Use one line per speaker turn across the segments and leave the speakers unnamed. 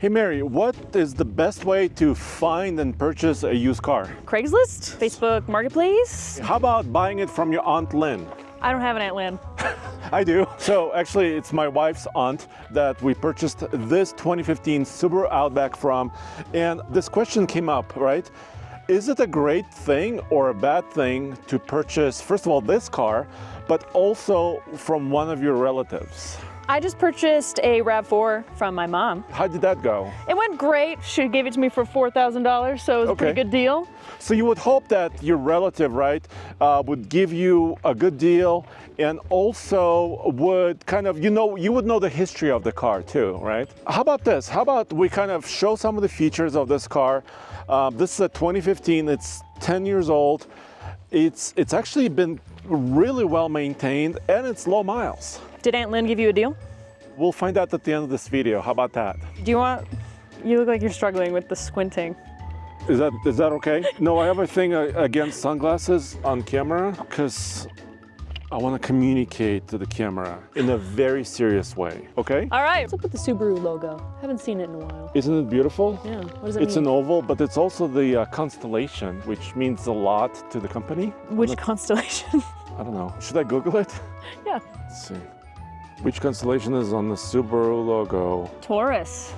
Hey Mary, what is the best way to find and purchase a used car?
Craigslist, Facebook Marketplace.
How about buying it from your Aunt Lynn?
I don't have an Aunt Lynn.
I do. So actually it's my wife's aunt that we purchased this 2015 Subaru Outback from. And this question came up, right? Is it a great thing or a bad thing to purchase, first of all, this car, but also from one of your relatives?
I just purchased a RAV4 from my mom.
How did that go?
It went great. She gave it to me for $4,000, so it was a pretty good deal.
So you would hope that your relative, right, would give you a good deal and also would kind of, you would know the history of the car too, right? How about this? How about we kind of show some of the features of this car? This is a 2015, it's 10 years old. It's actually been really well maintained and it's low miles.
Did Aunt Lynn give you a deal?
We'll find out at the end of this video. How about that?
You look like you're struggling with the squinting.
Is that okay? No, I have a thing against sunglasses on camera because I want to communicate to the camera in a very serious way, okay?
All right. What's up with the Subaru logo? Haven't seen it in a while.
Isn't it beautiful?
Yeah, what does it mean?
It's an oval, but it's also the constellation, which means a lot to the company.
Which constellation?
I don't know. Should I Google it?
Yeah.
Let's see. Which constellation is on the Subaru logo?
Taurus.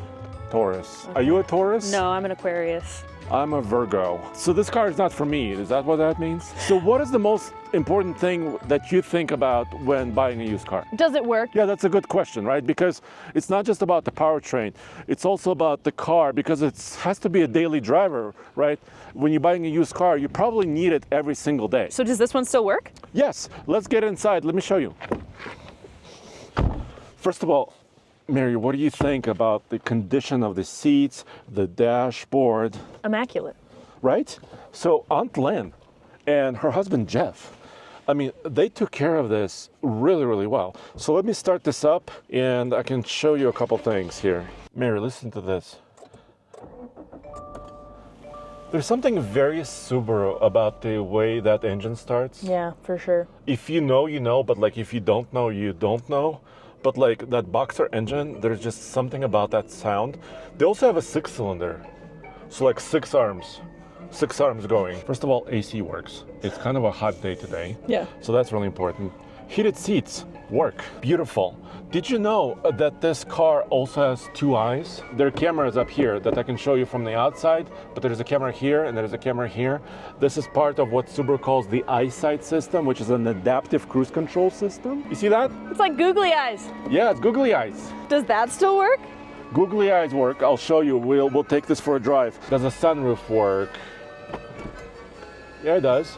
Taurus.
Okay.
Are you a Taurus?
No, I'm an Aquarius.
I'm a Virgo. So this car is not for me. Is that what that means? So what is the most important thing that you think about when buying a used car?
Does it work?
Yeah, that's a good question, right? Because it's not just about the powertrain. It's also about the car because it has to be a daily driver, right? When you're buying a used car, you probably need it every single day.
So does this one still work?
Yes, let's get inside. Let me show you. First of all, Mary, what do you think about the condition of the seats, the dashboard?
Immaculate.
Right? So Aunt Lynn and her husband Jeff, I mean, they took care of this really, really well. So let me start this up and I can show you a couple things here. Mary, listen to this. There's something very Subaru about the way that engine starts.
Yeah, for sure.
If you know, you know, but like if you don't know, you don't know. But like that boxer engine, there's just something about that sound. They also have a 6-cylinder. So like 6 arms going. First of all, AC works. It's kind of a hot day today.
Yeah.
So that's really important. Heated seats work. Beautiful. Did you know that this car also has 2 eyes? There are cameras up here that I can show you from the outside, but there's a camera here and there's a camera here. This is part of what Subaru calls the eyesight system, which is an adaptive cruise control system. You see that?
It's like googly eyes.
Yeah, it's googly eyes.
Does that still work?
Googly eyes work. I'll show you. We'll take this for a drive. Does the sunroof work? Yeah, it does.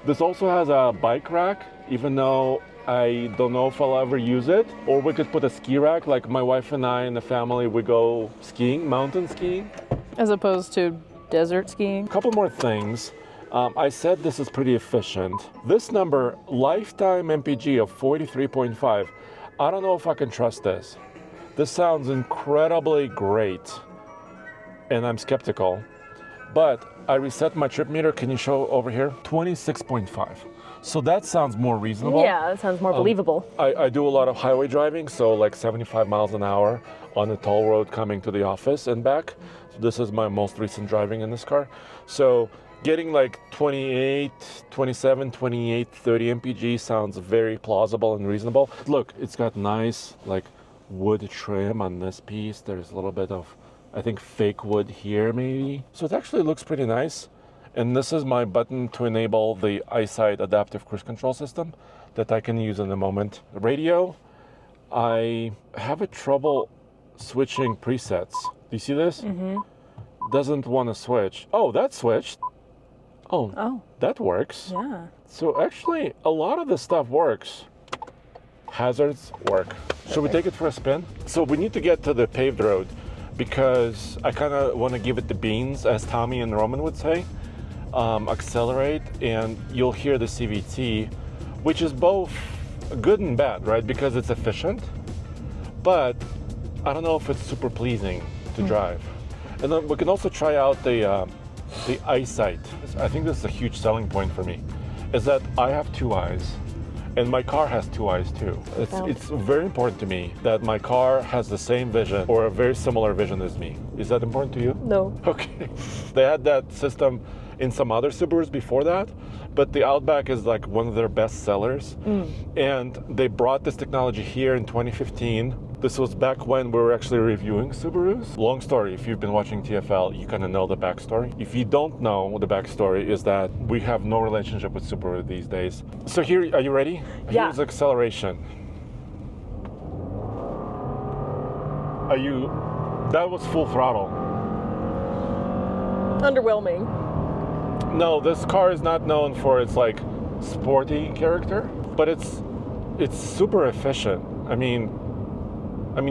This also has a bike rack, even though I don't know if I'll ever use it. Or we could put a ski rack, like my wife and I and the family, we go skiing, mountain skiing.
As opposed to desert skiing.
A couple more things. I said this is pretty efficient. This number, lifetime MPG of 43.5. I don't know if I can trust this. This sounds incredibly great, and I'm skeptical. But I reset my trip meter. Can you show over here? 26.5. So that sounds more reasonable.
Yeah, that sounds more believable.
I do a lot of highway driving, so like 75 miles an hour on a toll road coming to the office and back. So this is my most recent driving in this car. So getting like 28, 27, 28, 30 mpg sounds very plausible and reasonable. Look, it's got nice like wood trim on this piece. There's a little bit of, I think, fake wood here maybe. So it actually looks pretty nice. And this is my button to enable the EyeSight adaptive cruise control system that I can use in a moment. The radio, I have a trouble switching presets. Do you see this? Mm-hmm. Doesn't want to switch. Oh, that switched. Oh, that works.
Yeah.
So actually, a lot of this stuff works. Hazards work. Should we take it for a spin? So we need to get to the paved road because I kind of want to give it the beans, as Tommy and Roman would say. Accelerate, and you'll hear the CVT, which is both good and bad, right? Because it's efficient, but I don't know if it's super pleasing to drive. And then we can also try out the EyeSight. I think this is a huge selling point for me, is that I have 2 eyes, And my car has two eyes too. It's very important to me that my car has the same vision or a very similar vision as me. Is that important to you?
No.
Okay. They had that system in some other Subarus before that, but the Outback is like one of their best sellers. And they brought this technology here in 2015. This was back when we were actually reviewing Subarus. Long story, if you've been watching TFL, you kind of know the backstory. If you don't know the backstory, is that we have no relationship with Subaru these days. So here, are you ready?
Yeah.
Here's acceleration. That was full throttle.
Underwhelming.
No, this car is not known for its like sporty character, but it's super efficient. I mean,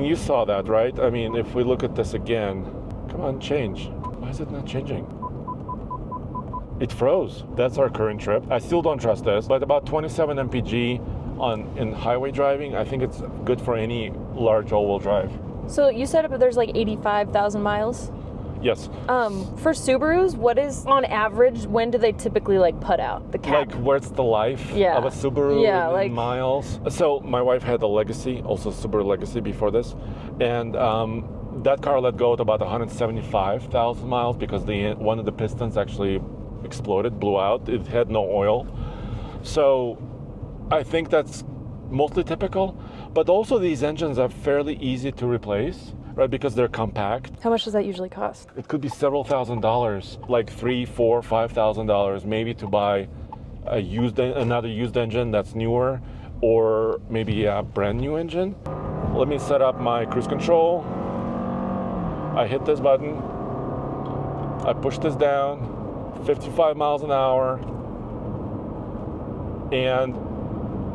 you saw that, right? I mean, if we look at this again, come on, change. Why is it not changing? It froze. That's our current trip. I still don't trust this, but about 27 mpg in highway driving, I think it's good for any large all-wheel drive.
So you said there's like 85,000 miles?
Yes.
For Subarus, what is, on average, when do they typically like put out the cap?
Like, where's the life of a Subaru in miles? So my wife had a Legacy, also Subaru Legacy before this, and that car let go at about 175,000 miles because one of the pistons actually exploded, blew out. It had no oil. So I think that's mostly typical, but also these engines are fairly easy to replace, right? Because they're compact.
How much does that usually cost?
It could be several $1,000s, like $3,000, $4,000, $5,000, maybe to buy another used engine that's newer, or maybe a brand new engine. Let me set up my cruise control. I hit this button. I push this down, 55 miles an hour, and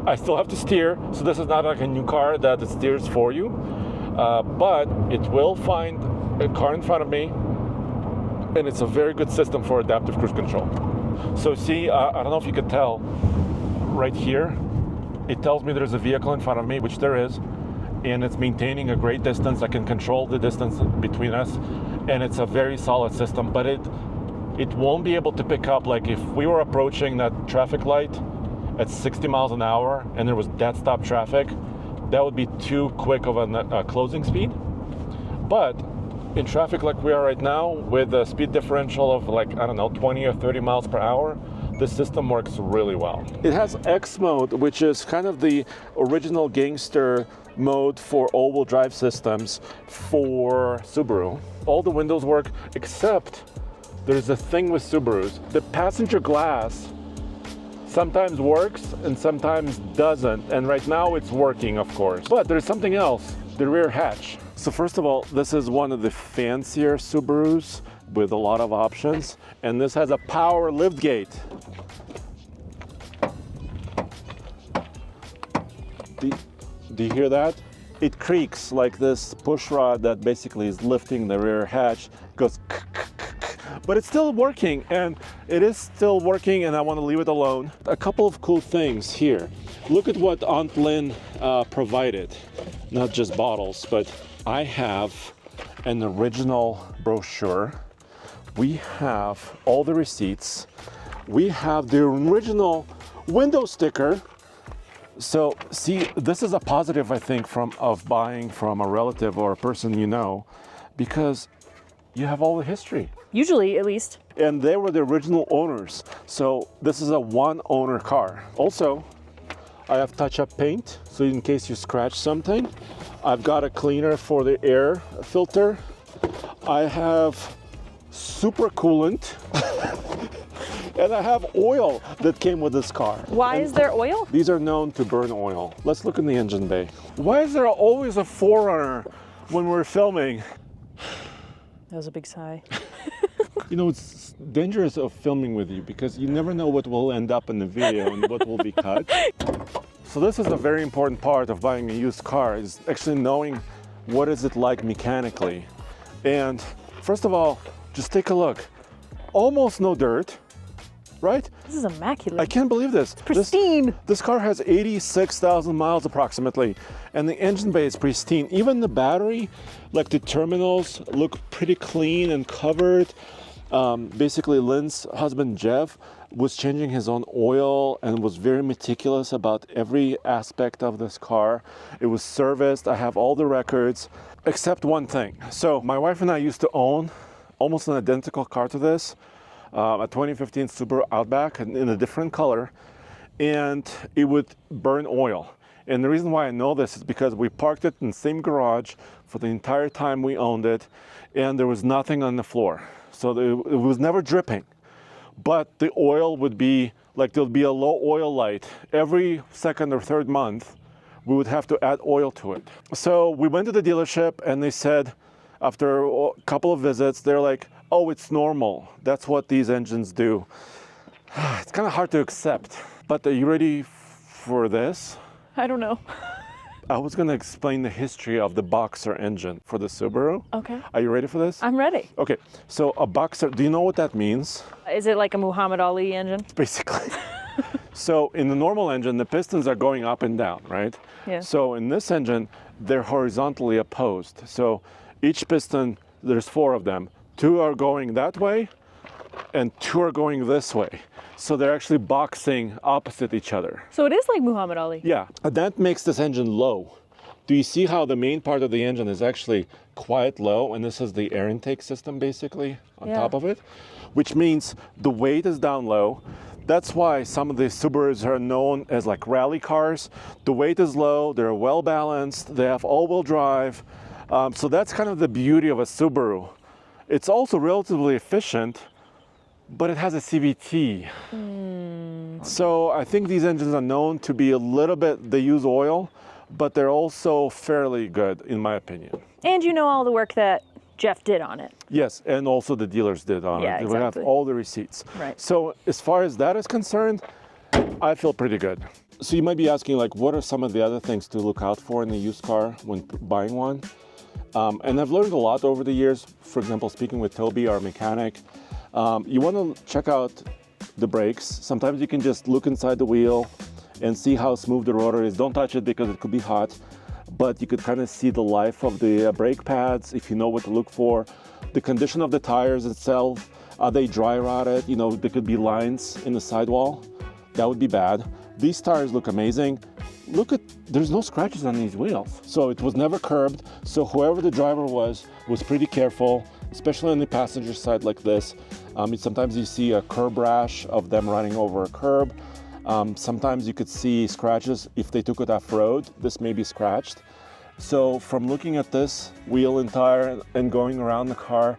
I still have to steer. So this is not like a new car that it steers for you. But it will find a car in front of me, and it's a very good system for adaptive cruise control. So see, I don't know if you could tell, right here, it tells me there's a vehicle in front of me, which there is, and it's maintaining a great distance. I can control the distance between us, and it's a very solid system, but it won't be able to pick up, like if we were approaching that traffic light at 60 miles an hour and there was dead stop traffic, that would be too quick of a closing speed. But in traffic like we are right now, with a speed differential of like, I don't know, 20 or 30 miles per hour, the system works really well. It has X mode, which is kind of the original gangster mode for all-wheel drive systems for Subaru. All the windows work, except there's a thing with Subarus. The passenger glass sometimes works and sometimes doesn't, and right now it's working, of course. But there's something else, the rear hatch. So first of all, this is one of the fancier Subarus with a lot of options, and this has a power liftgate. Do you hear that? It creaks like this push rod that basically is lifting the rear hatch. It goes but it's still working, and it is still working, and I want to leave it alone. A couple of cool things here. Look at what Aunt Lynn provided. Not just bottles, but I have an original brochure. We have all the receipts. We have the original window sticker. So see, this is a positive, I think, of buying from a relative or a person you know, because you have all the history.
Usually, at least.
And they were the original owners. So this is a one-owner car. Also, I have touch-up paint, so in case you scratch something. I've got a cleaner for the air filter. I have super coolant. And I have oil that came with this car.
Why is there oil?
These are known to burn oil. Let's look in the engine bay. Why is there always a 4Runner when we're filming?
That was a big sigh.
You know, it's dangerous of filming with you because you never know what will end up in the video and what will be cut. So this is a very important part of buying a used car, is actually knowing what is it like mechanically. And first of all, just take a look. Almost no dirt, right?
This is immaculate.
I can't believe this.
It's pristine.
This car has 86,000 miles approximately, and the engine bay is pristine. Even the battery, like the terminals, look pretty clean and covered. Basically, Lynn's husband, Jeff, was changing his own oil and was very meticulous about every aspect of this car. It was serviced. I have all the records, except one thing. So my wife and I used to own almost an identical car to this, a 2015 Subaru Outback in a different color, and it would burn oil. And the reason why I know this is because we parked it in the same garage for the entire time we owned it, and there was nothing on the floor. So it was never dripping. But the oil would be, like there'll be a low oil light. Every second or third month, we would have to add oil to it. So we went to the dealership and they said, after a couple of visits, they're like, oh, it's normal. That's what these engines do. It's kind of hard to accept. But are you ready for this?
I don't know.
I was going to explain the history of the Boxer engine for the Subaru.
Okay.
Are you ready for this?
I'm ready.
Okay, so a Boxer, do you know what that means?
Is it like a Muhammad Ali engine?
Basically. So in the normal engine, the pistons are going up and down, right?
Yeah.
So in this engine, they're horizontally opposed. So each piston, there's 4 of them. 2 are going that way and 2 are going this way. So they're actually boxing opposite each other.
So it is like Muhammad Ali.
Yeah, that makes this engine low. Do you see how the main part of the engine is actually quite low? And this is the air intake system basically on top of it, which means the weight is down low. That's why some of the Subarus are known as like rally cars. The weight is low, they're well balanced, they have all-wheel drive. So that's kind of the beauty of a Subaru. It's also relatively efficient, but it has a CVT. So I think these engines are known to be a little bit, they use oil, but they're also fairly good in my opinion.
And you know all the work that Jeff did on it.
Yes, and also the dealers did on it. We have all the receipts.
Right.
So as far as that is concerned, I feel pretty good. So you might be asking, like, what are some of the other things to look out for in a used car when buying one? And I've learned a lot over the years. For example, speaking with Toby, our mechanic, you want to check out the brakes. Sometimes you can just look inside the wheel and see how smooth the rotor is. Don't touch it because it could be hot, but you could kind of see the life of the brake pads if you know what to look for. The condition of the tires itself, are they dry rotted? You know, there could be lines in the sidewall. That would be bad. These tires look amazing. Look at, there's no scratches on these wheels. So it was never curbed. So whoever the driver was pretty careful, especially on the passenger side like this. Sometimes you see a curb rash of them running over a curb. Sometimes you could see scratches if they took it off-road. This may be scratched. So from looking at this wheel and tire and going around the car,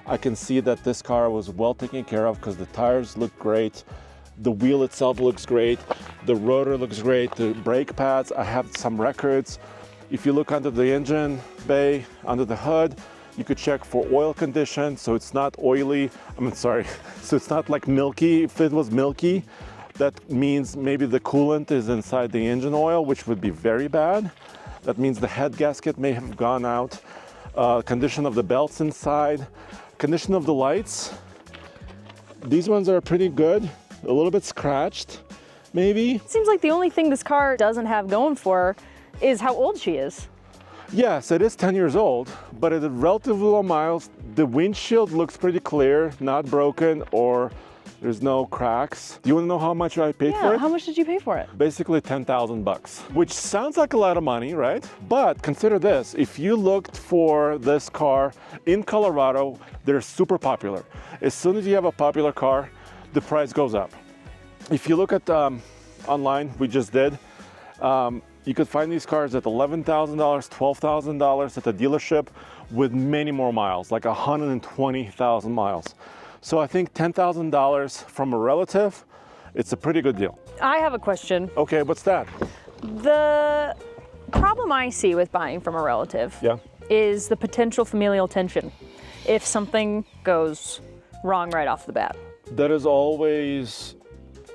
I can see that this car was well taken care of because the tires look great. The wheel itself looks great. The rotor looks great. The brake pads, I have some records. If you look under the engine bay, under the hood, you could check for oil condition. So it's not oily. So it's not like milky. If it was milky, that means maybe the coolant is inside the engine oil, which would be very bad. That means the head gasket may have gone out. Condition of the belts inside. Condition of the lights. These ones are pretty good. A little bit scratched, maybe.
It seems like the only thing this car doesn't have going for her is how old she is.
Yes, it is 10 years old, but at a relatively low miles, the windshield looks pretty clear, not broken, or there's no cracks. Do you want to know how much I paid for it?
How much did you pay for it?
Basically $10,000, which sounds like a lot of money, right? But consider this, if you looked for this car in Colorado, they're super popular. As soon as you have a popular car, the price goes up. If you look at online, we just did, you could find these cars at $11,000, $12,000 at the dealership with many more miles, like 120,000 miles. So I think $10,000 from a relative, it's a pretty good deal.
I have a question.
Okay, what's that?
The problem I see with buying from a relative is the potential familial tension if something goes wrong right off the bat.
That is always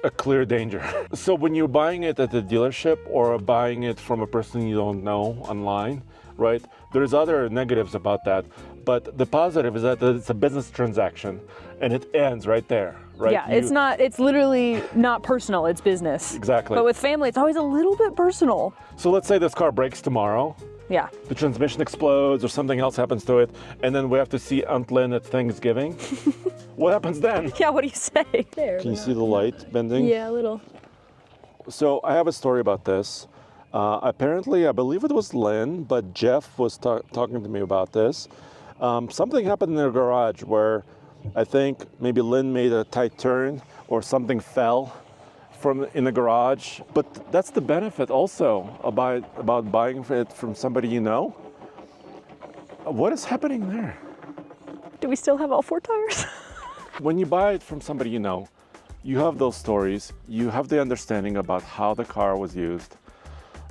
a clear danger. So when you're buying it at the dealership or buying it from a person you don't know online, right? There's other negatives about that, but the positive is that it's a business transaction and it ends right there, right?
Yeah, it's literally not personal, it's business.
Exactly.
But with family, it's always a little bit personal.
So let's say this car breaks tomorrow
Yeah.
The transmission explodes or something else happens to it, and then we have to see Aunt Lynn at Thanksgiving. What happens then?
Yeah, what do you say? There.
Can you see the light bending?
Yeah, a little.
So I have a story about this. Apparently, I believe it was Lynn, but Jeff was talking to me about this. Something happened in their garage where I think maybe Lynn made a tight turn or something fell from in the garage. But that's the benefit also about buying it from somebody you know. What is happening there?
Do we still have all 4 tires?
When you buy it from somebody you know, you have those stories, you have the understanding about how the car was used,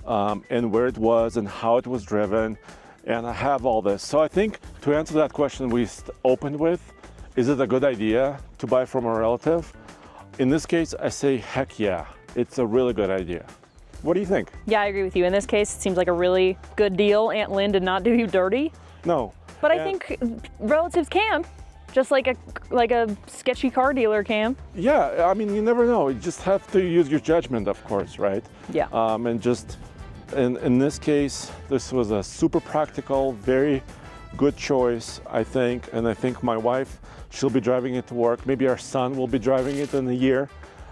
and where it was and how it was driven, and I have all this. So I think to answer that question we opened with, is it a good idea to buy from a relative? In this case, I say heck yeah, it's a really good idea. What do you think?
Yeah, I agree with you. In this case, it seems like a really good deal. Aunt Lynn did not do you dirty.
No.
But I think relatives can. Just like a sketchy car dealer can.
Yeah, I mean, you never know. You just have to use your judgment, of course, right?
Yeah.
And just, in this case, this was a super practical, very good choice, I think. And I think my wife, she'll be driving it to work. Maybe our son will be driving it in a year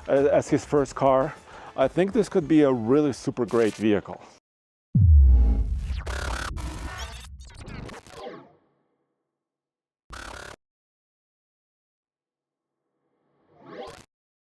as his first car. I think this could be a really super great vehicle.